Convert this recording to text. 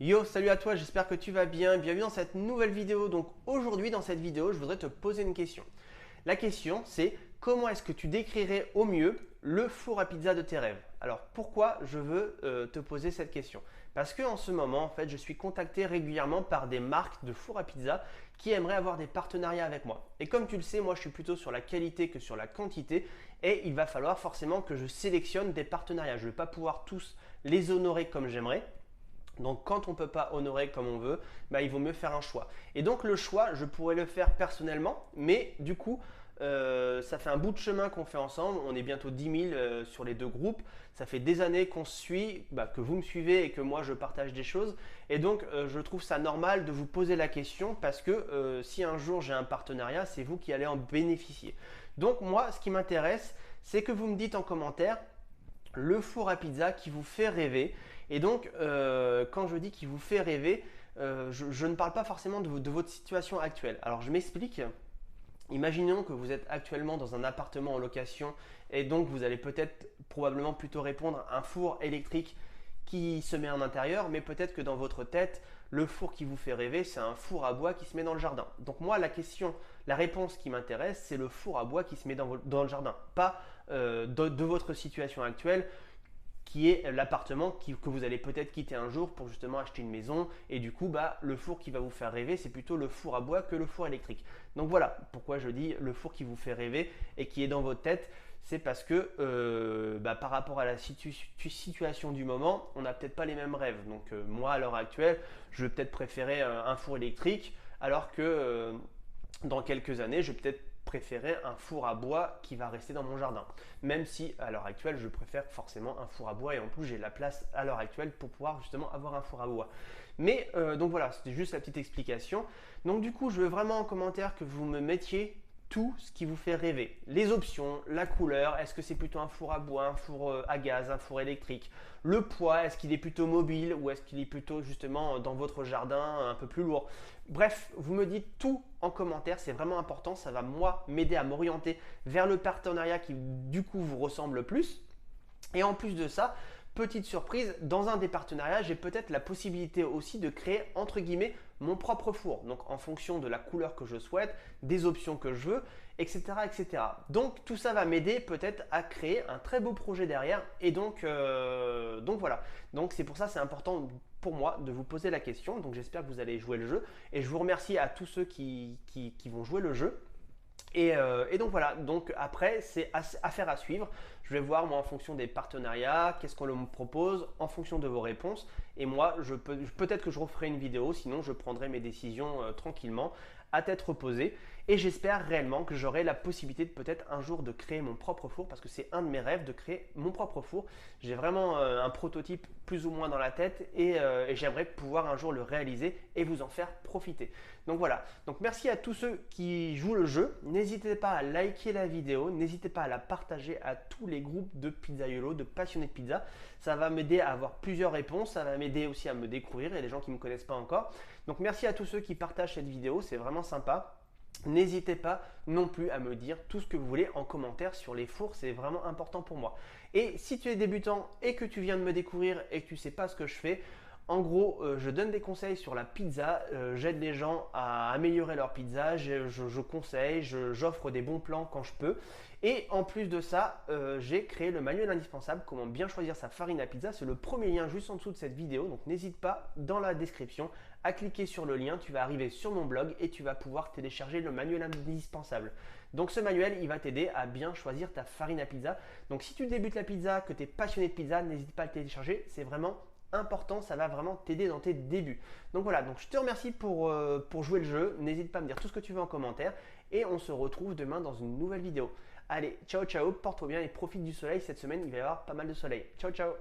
Yo, salut à toi, j'espère que tu vas bien. Bienvenue dans cette nouvelle vidéo. Donc aujourd'hui dans cette vidéo, je voudrais te poser une question. La question c'est comment est-ce que tu décrirais au mieux le four à pizza de tes rêves? Alors pourquoi je veux te poser cette question? Parce que en ce moment, en fait, je suis contacté régulièrement par des marques de four à pizza qui aimeraient avoir des partenariats avec moi. Et comme tu le sais, moi je suis plutôt sur la qualité que sur la quantité et il va falloir forcément que je sélectionne des partenariats. Je ne vais pas pouvoir tous les honorer comme j'aimerais. Donc quand on ne peut pas honorer comme on veut, bah, il vaut mieux faire un choix. Et donc le choix, je pourrais le faire personnellement, mais du coup, ça fait un bout de chemin qu'on fait ensemble. On est bientôt 10 000 sur les deux groupes. Ça fait des années qu'on se suit, bah, que vous me suivez et que moi je partage des choses. Et donc je trouve ça normal de vous poser la question parce que si un jour j'ai un partenariat, c'est vous qui allez en bénéficier. Donc moi, ce qui m'intéresse, c'est que vous me dites en commentaire le four à pizza qui vous fait rêver. Et donc, quand je dis qui vous fait rêver, je ne parle pas forcément de votre situation actuelle. Alors, je m'explique. Imaginons que vous êtes actuellement dans un appartement en location et donc vous allez peut-être probablement plutôt répondre à un four électrique qui se met en intérieur, mais peut-être que dans votre tête, le four qui vous fait rêver, c'est un four à bois qui se met dans le jardin. Donc moi, la réponse qui m'intéresse, c'est le four à bois qui se met dans le jardin, pas de votre situation actuelle qui est l'appartement que vous allez peut-être quitter un jour pour justement acheter une maison. Et du coup, bah, le four qui va vous faire rêver, c'est plutôt le four à bois que le four électrique. Donc voilà pourquoi je dis le four qui vous fait rêver et qui est dans votre tête. C'est parce que bah, par rapport à la situation du moment, on n'a peut-être pas les mêmes rêves. Donc moi, à l'heure actuelle, je vais peut-être préférer un four électrique, alors que dans quelques années, je vais peut-être préférer un four à bois qui va rester dans mon jardin. Même si à l'heure actuelle, je préfère forcément un four à bois et en plus, j'ai la place à l'heure actuelle pour pouvoir justement avoir un four à bois. Mais donc voilà, c'était juste la petite explication. Donc du coup, je veux vraiment en commentaire que vous me mettiez tout ce qui vous fait rêver. Les options, la couleur, est-ce que c'est plutôt un four à bois, un four à gaz, un four électrique? Le poids, est-ce qu'il est plutôt mobile ou est-ce qu'il est plutôt justement dans votre jardin un peu plus lourd? Bref, vous me dites tout en commentaire, c'est vraiment important, ça va moi m'aider à m'orienter vers le partenariat qui du coup vous ressemble le plus. Et en plus de ça, petite surprise, dans un des partenariats, j'ai peut-être la possibilité aussi de créer entre guillemets mon propre four. Donc en fonction de la couleur que je souhaite, des options que je veux, etc. etc. Donc tout ça va m'aider peut-être à créer un très beau projet derrière. Et donc voilà. Donc c'est pour ça c'est important pour moi de vous poser la question. Donc j'espère que vous allez jouer le jeu. Et je vous remercie à tous ceux qui vont jouer le jeu. Et donc voilà, donc après c'est affaire à suivre. Je vais voir moi en fonction des partenariats, qu'est-ce qu'on me propose, en fonction de vos réponses. Et moi, peut-être que je referai une vidéo, sinon je prendrai mes décisions tranquillement, à tête reposée. Et j'espère réellement que j'aurai la possibilité de peut-être un jour de créer mon propre four, parce que c'est un de mes rêves de créer mon propre four. J'ai vraiment un prototype plus ou moins dans la tête et j'aimerais pouvoir un jour le réaliser et vous en faire profiter. Donc voilà, donc merci à tous ceux qui jouent le jeu. N'hésitez pas à liker la vidéo, n'hésitez pas à la partager à tous les groupes de pizzaiolo, de passionnés de pizza. Ça va m'aider à avoir plusieurs réponses, ça va m'aider aussi à me découvrir et les gens qui ne me connaissent pas encore. Donc merci à tous ceux qui partagent cette vidéo, c'est vraiment sympa. N'hésitez pas non plus à me dire tout ce que vous voulez en commentaire sur les fours, c'est vraiment important pour moi. Et si tu es débutant et que tu viens de me découvrir et que tu ne sais pas ce que je fais, en gros, je donne des conseils sur la pizza, j'aide les gens à améliorer leur pizza, je conseille, j'offre des bons plans quand je peux. Et en plus de ça, j'ai créé le manuel indispensable, comment bien choisir sa farine à pizza. C'est le premier lien juste en dessous de cette vidéo, donc n'hésite pas dans la description à cliquer sur le lien, tu vas arriver sur mon blog et tu vas pouvoir télécharger le manuel indispensable. Donc ce manuel, il va t'aider à bien choisir ta farine à pizza. Donc si tu débutes la pizza, que tu es passionné de pizza, n'hésite pas à le télécharger, c'est vraiment important, ça va vraiment t'aider dans tes débuts. Donc voilà, donc je te remercie pour jouer le jeu. N'hésite pas à me dire tout ce que tu veux en commentaire et on se retrouve demain dans une nouvelle vidéo. Allez, ciao ciao, porte-toi bien et profite du soleil cette semaine, il va y avoir pas mal de soleil. Ciao ciao.